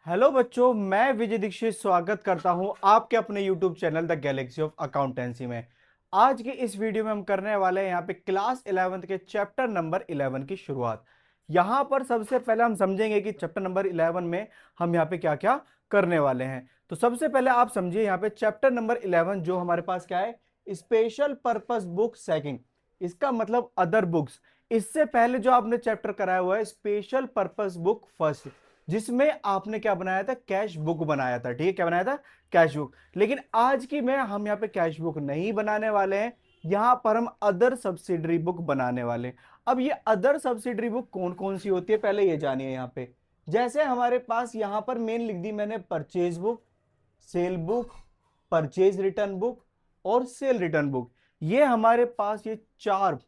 Hello बच्चों, मैं विजय दीक्षित स्वागत करता हूं आपके अपने YouTube channel the Galaxy of accountancy में। आज की इस वीडियो में हम करने वाले हैं यहाँ पे क्लास 11th के चैप्टर नंबर 11 की शुरुआत। यहाँ पर सबसे पहले हम समझेंगे कि चैप्टर नंबर 11 में हम यहाँ पे क्या क्या करने वाले हैं। तो सबसे पहले आप समझिए यहाँ पे चैप्टर नंबर 11 जो हमारे पास क्या है, स्पेशल पर्पस बुक सेकंड। इसका मतलब अदर बुक्स। इससे पहले जो आपने चैप्टर कराया हुआ है स्पेशल पर्पस बुक फर्स्ट, जिसमें आपने क्या बनाया था, कैश बुक बनाया था। ठीक है, क्या बनाया था, कैश बुक। लेकिन आज की में हम यहाँ पे कैश बुक नहीं बनाने वाले हैं, यहाँ पर हम अदर सब्सिडरी बुक बनाने वाले हैं। अब ये अदर सब्सिडरी बुक कौन कौन सी होती है पहले ये जानिए। यहाँ पे जैसे हमारे पास यहाँ पर मेन लिख दी मैंने, purchase book, cell book, purchase return book और सेल रिटर्न बुक। ये हमारे पास ये चार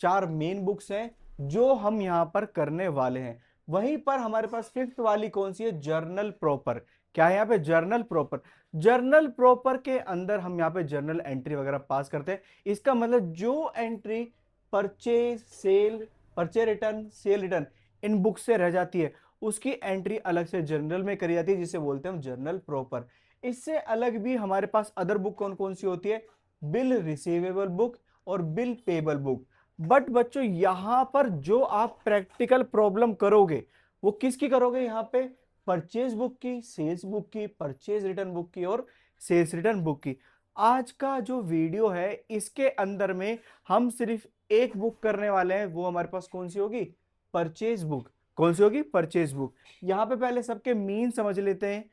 चार मेन बुक्स हैं जो हम यहां पर करने वाले हैं। वहीं पर हमारे पास फिफ्थ वाली कौन सी है, जर्नल प्रॉपर। क्या है यहाँ पे, जर्नल प्रॉपर। जर्नल प्रॉपर के अंदर हम यहाँ पे जर्नल एंट्री वगैरह पास करते हैं। इसका मतलब जो entry purchase sale, purchase return, cell return in book से रह जाती है उसकी एंट्री अलग से जर्नल में करी जाती है, जिसे बोलते हैं हम जर्नल प्रॉपर। इससे अलग भी हमारे पास अदर बुक कौन कौन सी होती है, बिल रिसीवेबल बुक और बिल पेबल बुक। बट बच्चों यहां पर जो आप प्रैक्टिकल प्रॉब्लम करोगे वो किसकी करोगे, यहां पे परचेज बुक की, सेल्स बुक की, परचेज रिटर्न बुक की और सेल्स रिटर्न बुक की। आज का जो वीडियो है इसके अंदर में हम सिर्फ एक बुक करने वाले हैं, वो हमारे पास कौन सी होगी, परचेज बुक। कौन सी होगी, परचेज बुक। यहां पे पहले सबके मीन समझ लेते हैं।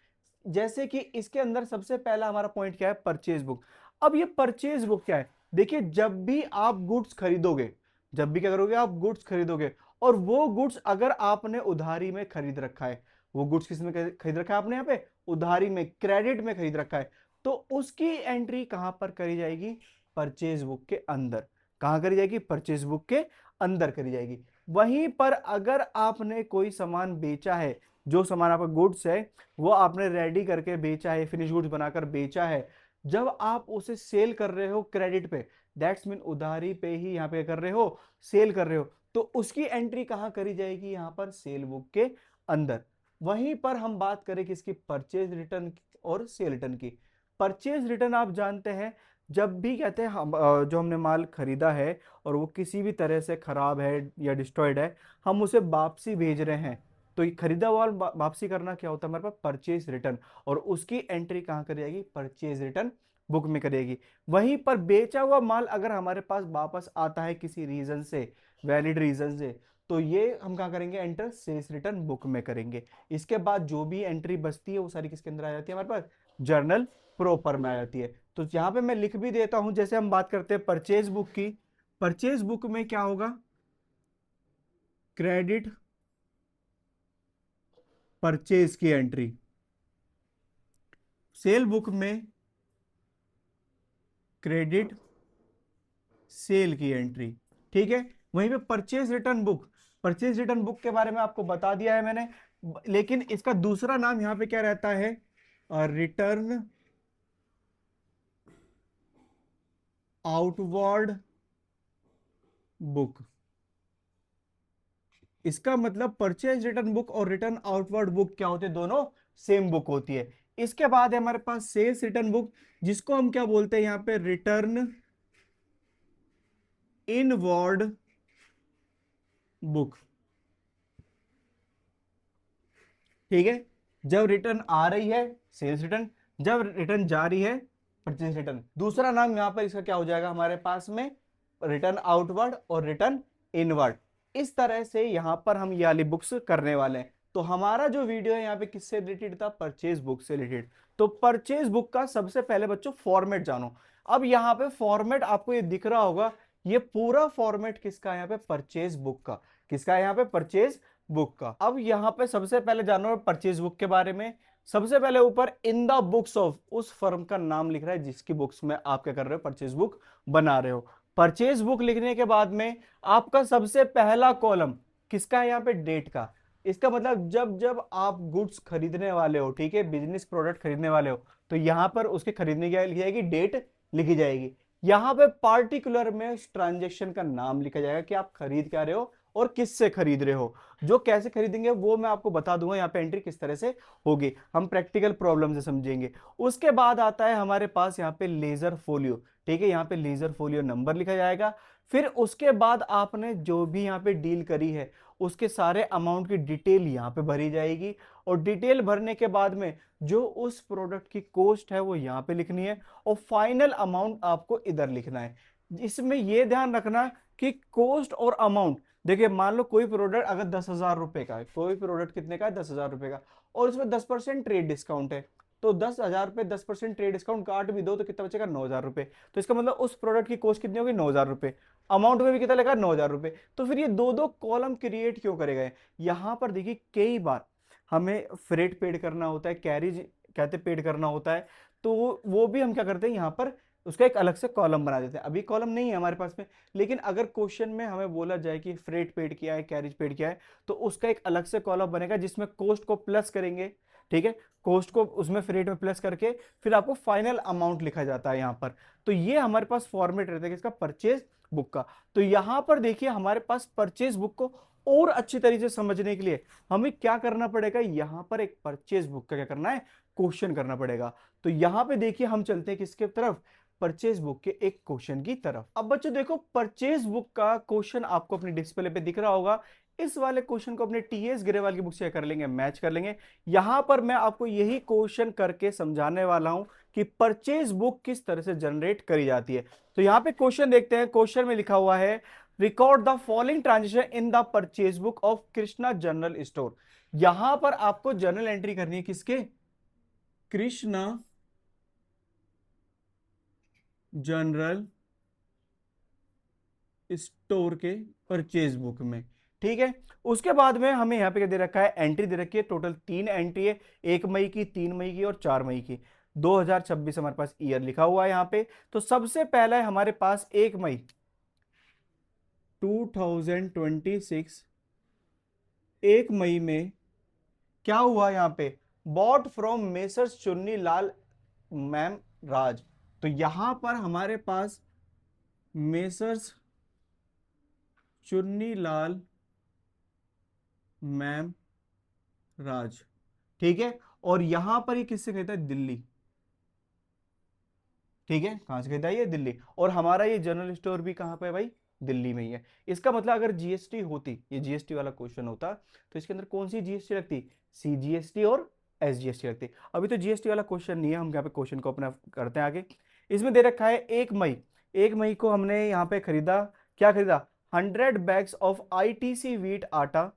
जैसे कि इसके अंदर सबसे पहला हमारा पॉइंट क्या है, परचेज बुक। अब ये परचेज बुक क्या है, देखिए जब भी आप गुड्स खरीदोगे, जब भी क्या करोगे, आप गुड्स खरीदोगे और वो गुड्स अगर आपने उधारी में खरीद रखा है, वो गुड्स किस में खरीद रखा है आपने, यहाँ पे उधारी में, क्रेडिट में खरीद रखा है, तो उसकी एंट्री कहां पर करी जाएगी, परचेज बुक के अंदर। कहां करी जाएगी, परचेज बुक के अंदर करी जाएगी। वहीं पर अगर आपने कोई सामान बेचा है, जो सामान आपका गुड्स है वो आपने रेडी करके बेचा है, फिनिश गुड्स बनाकर बेचा है, जब आप उसे सेल कर रहे हो क्रेडिट पे, दैट्स मीन उधारी पे ही यहाँ पे कर रहे हो, सेल कर रहे हो, तो उसकी एंट्री कहां करी जाएगी, यहां पर सेल बुक के अंदर। वहीं पर हम बात करें किसकी, परचेज रिटर्न और सेल रिटर्न की। परचेज रिटर्न आप जानते हैं, जब भी कहते हैं हम जो हमने माल खरीदा है और वो किसी भी तरह से खराब है या डिस्ट्रॉयड है, हम उसे वापसी भेज रहे हैं, तो ये खरीदा हुआ वापसी करना क्या होता है हमारे पास, परचेज रिटर्न। और उसकी एंट्री कहां करी जाएगी, परचेज रिटर्न बुक में करेगी। वहीं पर बेचा हुआ माल अगर हमारे पास वापस आता है किसी रीजन से, वैलिड रीजन से, तो ये हम कहां करेंगे, एंटर सेल्स रिटर्न बुक में करेंगे। इसके बाद जो भी एंट्री बचती है वो सारी किसके अंदर आ जाती है, हमारे पास जर्नल प्रॉपर में आ जाती है। तो यहां पे मैं लिख भी देता हूं, जैसे हम बात करते हैं परचेज बुक की, परचेज बुक में क्या होगा, क्रेडिट परचेज की एंट्री, सेल बुक में क्रेडिट सेल की एंट्री। ठीक है, वहीं पे purchase return book, purchase return book के बारे में आपको बता दिया है मैंने, लेकिन इसका दूसरा नाम यहां पे क्या रहता है, रिटर्न आउटवर्ड बुक। इसका मतलब परचेज रिटर्न बुक और रिटर्न आउटवर्ड बुक क्या होते हैं, दोनों सेम बुक होती है। इसके बाद है हमारे पास सेल्स रिटर्न बुक, जिसको हम क्या बोलते हैं यहां पे, रिटर्न इनवर्ड बुक। ठीक है, जब रिटर्न आ रही है सेल्स रिटर्न, जब रिटर्न जा रही है परचेज रिटर्न। दूसरा नाम यहां पर इसका क्या हो जाएगा हमारे पास में, रिटर्न आउटवर्ड और रिटर्न इनवर्ड। इस तरह से यहां पर हम ये वाली बुक्स करने वाले हैं। तो हमारा जो वीडियो है यहाँ पे किससे रिलेटेड था, परचेज बुक से रिलेटेड। तो परचेज बुक का सबसे पहले बच्चों फॉर्मेट जानो। अब यहाँ पे फॉर्मेट आपको ये दिख रहा होगा, ये पूरा फॉर्मेट किसका है यहाँ पे, परचेज बुक का। किसका है यहाँ पे, परचेज बुक का। अब यहां पे सबसे पहले जानो परचेज बुक के बारे में। सबसे पहले ऊपर इन द बुक्स ऑफ, उस फर्म का नाम लिख रहा है जिसकी बुक्स में आप क्या कर रहे हो, परचेज बुक बना रहे हो। परचेज बुक लिखने के बाद में आपका सबसे पहला कॉलम किसका है, यहाँ पे डेट का। इसका मतलब जब जब आप गुड्स खरीदने वाले हो, ठीक है, बिजनेस प्रोडक्ट खरीदने वाले हो, तो यहां पर उसके खरीदने की लिखी जाएगी, डेट लिखी जाएगी। यहां पे पार्टिकुलर में उस ट्रांजेक्शन का नाम लिखा जाएगा कि आप खरीद क्या रहे हो और किससे खरीद रहे हो। जो कैसे खरीदेंगे वो मैं आपको बता दूंगा, यहाँ पे एंट्री किस तरह से होगी, हम प्रैक्टिकल प्रॉब्लम से समझेंगे। उसके बाद आता है हमारे पास यहाँ पे लेजर फोलियो। ठीक है, यहाँ पे लेजर फोलियो नंबर लिखा जाएगा। फिर उसके बाद आपने जो भी यहाँ पे डील करी है उसके सारे अमाउंट की डिटेल यहाँ पे भरी जाएगी, और डिटेल भरने के बाद में जो उस प्रोडक्ट की कॉस्ट है वो यहाँ पे लिखनी है, और फाइनल अमाउंट आपको इधर लिखना है। इसमें यह ध्यान रखना कि कॉस्ट और अमाउंट, देखिए मान लो कोई प्रोडक्ट अगर 10,000 रुपए का है, कोई प्रोडक्ट कितने का है, 10,000 रुपए का, और उसमें 10% ट्रेड डिस्काउंट है, तो 10,000 पे 10% ट्रेड डिस्काउंट काट भी दो तो कितना बचेगा, 9,000 रुपए। तो इसका मतलब उस प्रोडक्ट की कॉस्ट कितनी होगी, 9,000 रुपए। अमाउंट में भी कितना लगा, 9,000 रुपए। तो फिर ये दो दो कॉलम क्रिएट क्यों करे गए, यहां पर देखिए कई बार हमें फ्रेट पेड करना होता है, कैरिज कहते पेड करना होता है, तो वो भी हम क्या करते हैं यहाँ पर उसका एक अलग से कॉलम बना देते हैं। अभी कॉलम नहीं है हमारे पास में, लेकिन अगर क्वेश्चन में हमें बोला जाए कि फ्रेट पेड किया है, कैरिज पेड किया है, तो उसका एक अलग से कॉलम बनेगा जिसमें कॉस्ट को प्लस करेंगे। ठीक है, कॉस्ट को उसमें फ्रेट में प्लस करके फिर आपको फाइनल अमाउंट लिखा जाता है यहाँ पर। तो ये हमारे पास फॉर्मेट रहता है इसका परचेज बुक का। तो यहां पर देखिए हमारे पास परचेज बुक को और अच्छी तरीके से समझने के लिए हमें क्या करना पड़ेगा, यहां पर एक परचेज बुक का क्या करना है, क्वेश्चन करना पड़ेगा। तो यहां पे देखिए हम चलते हैं किसके तरफ, परचेज बुक के एक क्वेश्चन की तरफ। अब बच्चों देखो परचेज बुक का क्वेश्चन आपको अपने डिस्प्ले पे दिख रहा होगा। इस वाले क्वेश्चन को अपने टीएस ग्रेवाल की बुक से कर लेंगे, मैच कर लेंगे। यहां पर मैं आपको यही क्वेश्चन करके समझाने वाला हूं कि परचेज बुक किस तरह से जनरेट करी जाती है। तो यहां पे क्वेश्चन देखते हैं, क्वेश्चन में लिखा हुआ है record the following transaction in the purchase book of Krishna general store. यहां पर आपको जर्नल एंट्री करनी है किसके, कृष्णा जनरल स्टोर के परचेज बुक में। ठीक है, उसके बाद में हमें यहां पे क्या दे रखा है, एंट्री दे रखी है, टोटल 3 एंट्री है, 1 मई की, 3 मई की और 4 मई की। 2026 हमारे पास ईयर लिखा हुआ है यहां पे। तो सबसे पहला है हमारे पास 1 मई 2026। 1 मई में क्या हुआ यहां पे, bot from messrs Chunni Lal ma'am राज। तो यहां पर हमारे पास मेसर्स चुन्नी लाल मैम राज। ठीक है, और यहां पर ये किससे खरीदा है, दिल्ली। ठीक है, कहां से खरीदा है, ये दिल्ली। और हमारा ये जनरल स्टोर भी कहां पे है भाई, दिल्ली में ही है। इसका मतलब अगर जीएसटी होती, ये जीएसटी वाला क्वेश्चन होता, तो इसके अंदर कौन सी जीएसटी लगती, सीजीएसटी और एसजीएसटी लगती। अभी तो जीएसटी वाला क्वेश्चन नहीं है, हम यहाँ पे क्वेश्चन को अपना करते हैं आगे। इसमें दे रखा है 1 मई, 1 मई को हमने यहाँ पे खरीदा, क्या खरीदा, 100 बैग्स ऑफ आईटीसी व्हीट आटा,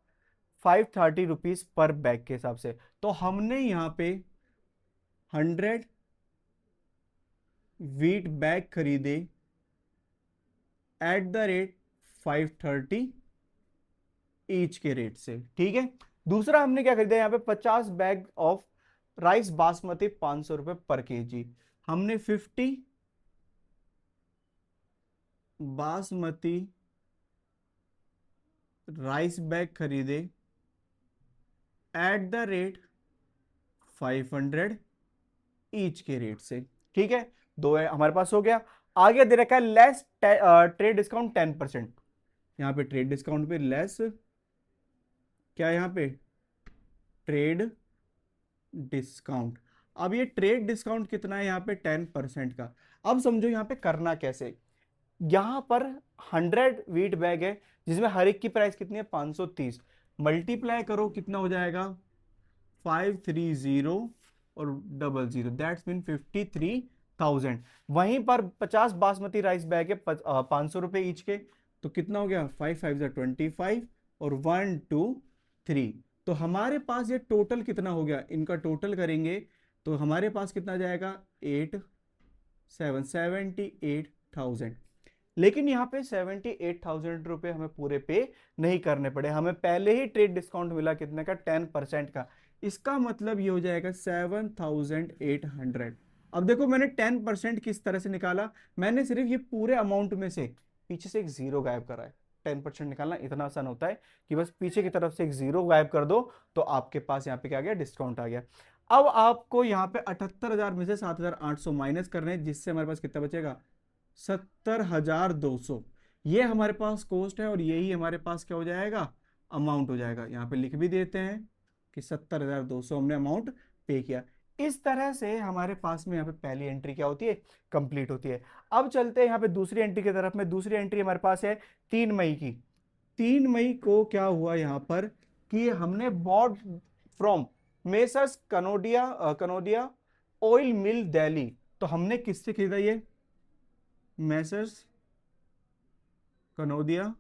530 रुपीज पर बैग के हिसाब से। तो हमने यहाँ पे 100 व्हीट बैग खरीदे एट द रेट 530 ईच के रेट से। ठीक है, दूसरा हमने क्या खरीदा यहाँ पे 50 बैग ऑफ राइस बासमती, 500 रुपए पर केजी। हमने 50 बासमती राइस बैग खरीदे एट द रेट 500 ईच के रेट से। ठीक है, दो है हमारे पास हो गया। आगे दे रखा है लेस ट्रेड डिस्काउंट 10%। यहाँ पे ट्रेड डिस्काउंट पे लेस, क्या यहाँ पे ट्रेड डिस्काउंट। अब ये ट्रेड डिस्काउंट कितना है यहाँ पे, 10% का। अब समझो यहाँ पे करना कैसे, यहां पर 100 व्हीट बैग है जिसमें हर एक की प्राइस कितनी है, 530। मल्टीप्लाई करो कितना हो जाएगा, 530 और 00, दैट्स मीन 53,000। वहीं पर 50 बासमती राइस बैग है 500 रुपए ईच के, तो कितना हो गया, 5 5 25 और 1 2 3। तो हमारे पास ये टोटल कितना हो गया, इनका टोटल करेंगे तो हमारे पास कितना जाएगा, 78,000। लेकिन यहाँ पे 78,000 रुपए हमें पूरे पे नहीं करने पड़े, हमें पहले ही ट्रेड डिस्काउंट मिला कितने का, 10% का। इसका मतलब ये हो जाएगा 7,800। अब देखो मैंने 10% किस तरह से निकाला, मैंने सिर्फ ये पूरे अमाउंट में से पीछे से एक जीरो गायब करा है। 10% निकालना इतना आसान होता है कि बस पीछे की तरफ से एक जीरो गायब कर दो, तो आपके पास यहाँ पे क्या आ गया, डिस्काउंट आ गया। अब आपको यहाँ पे 78,000 में से 7,800 माइनस करने हैं, जिससे हमारे पास कितना बचेगा, 70,200। ये हमारे पास कॉस्ट है और यही हमारे पास क्या हो जाएगा, अमाउंट हो जाएगा। यहाँ पे लिख भी देते हैं कि 70,200 हमने अमाउंट पे किया। इस तरह से हमारे पास में यहाँ पे पहली एंट्री क्या होती है, कंप्लीट होती है। अब चलते हैं यहाँ पे दूसरी एंट्री की तरफ में। दूसरी एंट्री हमारे पास है 3 मई की। 3 मई को क्या हुआ यहाँ पर कि हमने bought from Messrs Kanodia oil mill Delhi. तो हमने किससे खरीदा ये, Messrs Kanodia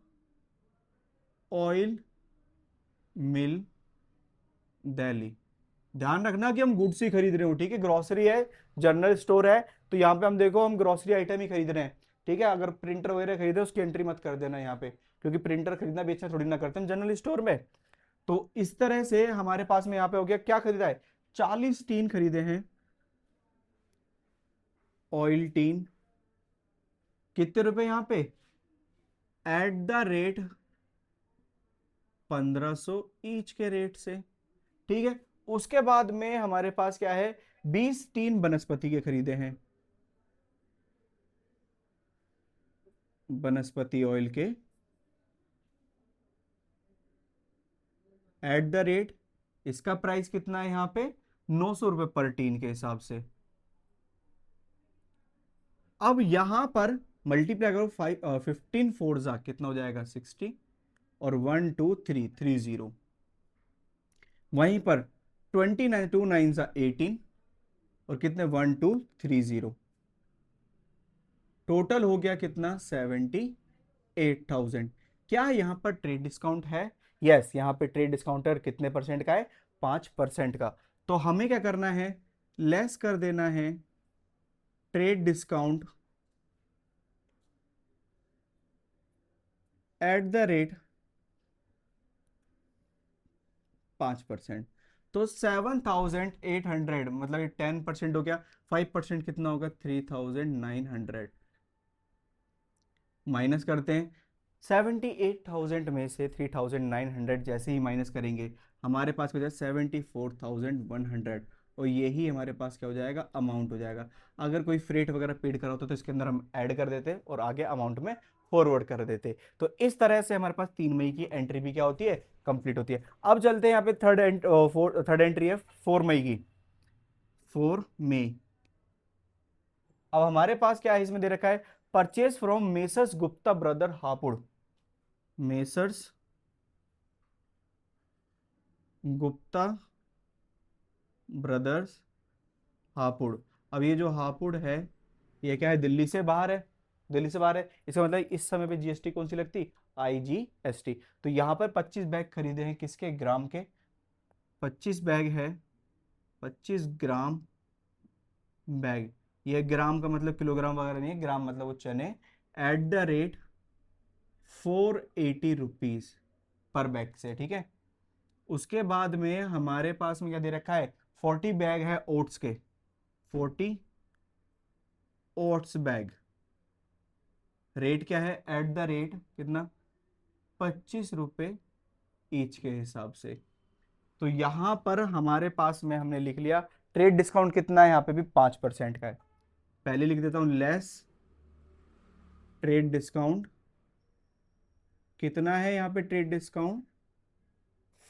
oil mill Delhi. ध्यान रखना कि हम गुड्स ही खरीद रहे हो, ठीक है, ग्रोसरी है, जनरल स्टोर है, तो यहाँ पे हम देखो हम ग्रोसरी आइटम ही खरीद रहे हैं, ठीक है। अगर प्रिंटर वगैरह खरीदे उसकी एंट्री मत कर देना यहाँ पे, क्योंकि प्रिंटर खरीदना बेचना थोड़ी ना करते हैं जनरल स्टोर में। तो इस तरह से हमारे पास में यहाँ पे हो गया, क्या खरीदा है, 40 टीन खरीदे हैं ऑयल टीन। कितने रुपए यहाँ पे, एट द रेट 1500 ईच के रेट से, ठीक है। उसके बाद में हमारे पास क्या है, 20 टीन वनस्पति के खरीदे हैं, वनस्पति ऑयल के, एट द रेट, इसका प्राइस कितना है यहाँ पे, 900 रुपए पर टीन के हिसाब से। अब यहां पर मल्टीप्लाई करो 15 फोर जा कितना हो जाएगा 60, और 1 2 3 30। वहीं पर 29 2 9 जा 18, और कितने 1230। टोटल हो गया कितना 78,000। क्या यहाँ पर ट्रेड डिस्काउंट है, यस, यहाँ पे ट्रेड डिस्काउंटर कितने परसेंट का है, 5% का। तो हमें क्या करना है, लेस कर देना है trade discount at the rate 5%। तो 7,800, मतलब ये 10% हो गया, 5% कितना होगा 3,900। माइनस करते हैं, 78,000 में से 3,900 जैसे ही माइनस करेंगे हमारे पास हो जाए 74,100, और यही हमारे पास क्या हो जाएगा, अमाउंट हो जाएगा। अगर कोई फ्रेट वगैरह पेड करा होता तो इसके अंदर हम ऐड कर देते और आगे अमाउंट में फॉरवर्ड कर देते। तो इस तरह से हमारे पास 3 मई की एंट्री भी क्या होती है, कंप्लीट होती है। अब चलते हैं यहाँ पे थर्ड एंट्री है 4 मई की, 4 मई। अब हमारे पास क्या है, इसमें दे रखा है purchase from messrs Gupta brother Hapur, messrs Gupta brothers Hapur. अब ये जो हापुड़ है ये क्या है, दिल्ली से बाहर है, दिल्ली से बाहर है, इसका मतलब इस समय पे जीएसटी कौन सी लगती, IGST। तो यहाँ पर 25 बैग खरीदे हैं किसके, ग्राम के, 25 बैग है, 25 ग्राम बैग। ये ग्राम का मतलब किलोग्राम वगैरह नहीं है, ग्राम मतलब वो चने, at the rate 480 rupees per bag से, ठीक है। उसके बाद में हमारे पास में क्या दे रखा है, 40 बैग है ओट्स के, 40 ओट्स बैग, रेट क्या है, एट द रेट कितना, 25 रुपए ईच के हिसाब से। तो यहां पर हमारे पास में हमने लिख लिया ट्रेड डिस्काउंट कितना है, यहाँ पे भी 5% का है। पहले लिख देता हूं, लेस ट्रेड डिस्काउंट कितना है, यहाँ पे ट्रेड डिस्काउंट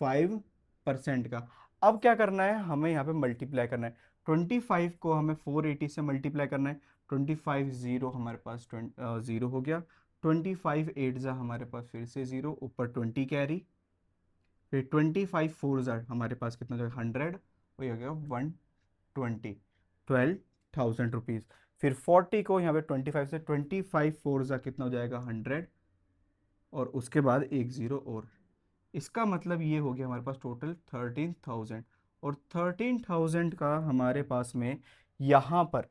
5% का। अब क्या करना है, हमें यहाँ पे मल्टीप्लाई करना है, 25 को हमें 480 से मल्टीप्लाई करना है। 25 जीरो हमारे पास 0 हो गया, 25 8 जा हमारे पास फिर से 0, ऊपर 20 कैरी, फिर 25 4 जा हमारे पास कितना जो 100, वही हो गया 120, 12,000 रुपीज। फिर 40 को यहाँ पे 25 से, 25 4 जा कितना हो जाएगा 100, और उसके बाद एक जीरो और। इसका मतलब ये हो गया हमारे पास टोटल 13,000, और 13,000 का हमारे पास में यहाँ पर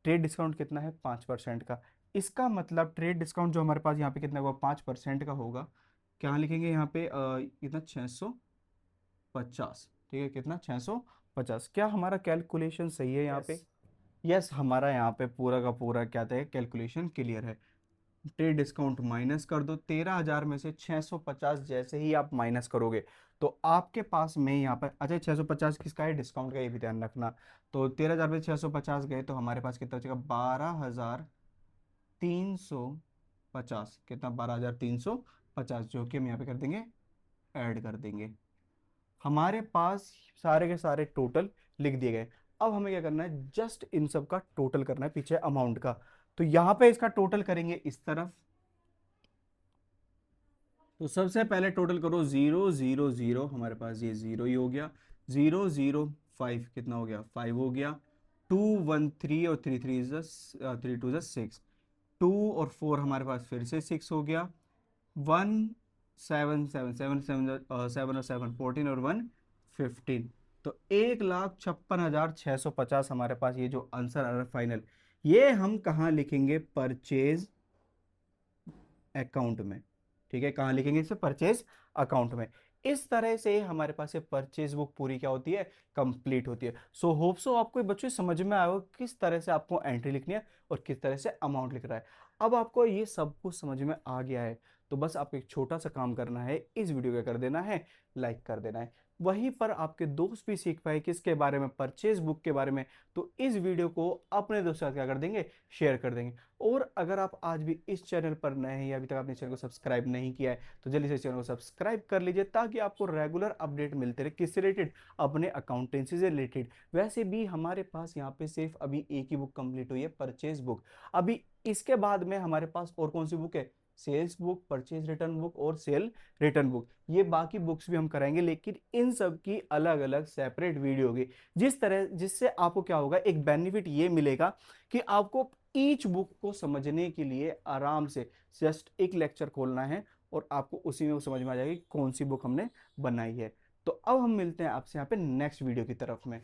ट्रेड डिस्काउंट कितना है, 5% का। इसका मतलब ट्रेड डिस्काउंट जो हमारे पास यहाँ पे कितना होगा, 5% का होगा। क्या लिखेंगे यहाँ पे, कितना 650, ठीक है, कितना 650। क्या हमारा कैलकुलेशन सही है यहाँ पे, यस, हमारा यहाँ पे पूरा का पूरा क्या था, कैलकुलेशन क्लियर है। ट्रेड डिस्काउंट माइनस कर दो, 13,000 में से 650 जैसे ही आप माइनस करोगे तो आपके पास में यहाँ पर, अच्छा 650 किसका है, डिस्काउंट का, ये भी ध्यान रखना। तो 13,000 में 650 गए तो हमारे पास कितना बचेगा, 12,350 50 कितना 12,350, जो कि हम यहाँ पे कर देंगे, ऐड कर देंगे। हमारे पास सारे के सारे टोटल लिख दिए गए। अब हमें क्या करना है, जस्ट इन सब का टोटल करना है पीछे अमाउंट का। तो यहाँ पे इसका टोटल करेंगे इस तरफ। तो सबसे पहले टोटल करो 0 0 0, हमारे पास ये 0 ही हो गया। 0 0 5 कितना हो गया, 5 हो गया। 2 1 3 और 3 3 इज 3 2 6। 2 और 4 हमारे पास फिर से 6 हो गया। 1 7 7 7 7 7 और 7 14 और 1 15। तो 1,56,650 हमारे पास ये जो आंसर आ रहा है फाइनल, ये हम कहाँ लिखेंगे, परचेज अकाउंट में। ठीक है, कहाँ लिखेंगे इसे, परचेज अकाउंट में। इस तरह से हमारे पास ये परचेज बुक पूरी क्या होती है, कंप्लीट होती है। सो होप सो आपको ये बच्चों समझ में आया हो किस तरह से आपको एंट्री लिखनी है और किस तरह से अमाउंट लिख रहा है। अब आपको ये सब कुछ समझ में आ गया है, तो बस आपको एक छोटा सा काम करना है, इस वीडियो को कर देना है, लाइक कर देना है। वहीं पर आपके दोस्त भी सीख पाए किसके बारे में, परचेज बुक के बारे में, तो इस वीडियो को अपने दोस्तों के साथ क्या कर देंगे, शेयर कर देंगे। और अगर आप आज भी इस चैनल पर नए हैं या अभी तक आपने चैनल को सब्सक्राइब नहीं किया है, तो जल्दी से चैनल को सब्सक्राइब कर लीजिए, ताकि आपको रेगुलर अपडेट मिलते रहे किससे रिलेटेड, अपने अकाउंटेंसी से रिलेटेड। वैसे भी हमारे पास यहाँ पे सिर्फ अभी एक ही बुक कंप्लीट हुई है, परचेज बुक। अभी इसके बाद में हमारे पास और कौन सी बुक है, sales book, purchase return book और सेल रिटर्न बुक। ये बाकी बुक्स भी हम कराएंगे, लेकिन इन सब की अलग अलग सेपरेट वीडियो होगी। जिससे आपको क्या होगा, एक बेनिफिट ये मिलेगा कि आपको ईच बुक को समझने के लिए आराम से जस्ट एक लेक्चर खोलना है और आपको उसी में वो समझ में आ जाएगी कौन सी बुक हमने बनाई है। तो अब हम मिलते हैं आपसे यहाँ पे नेक्स्ट वीडियो की तरफ में।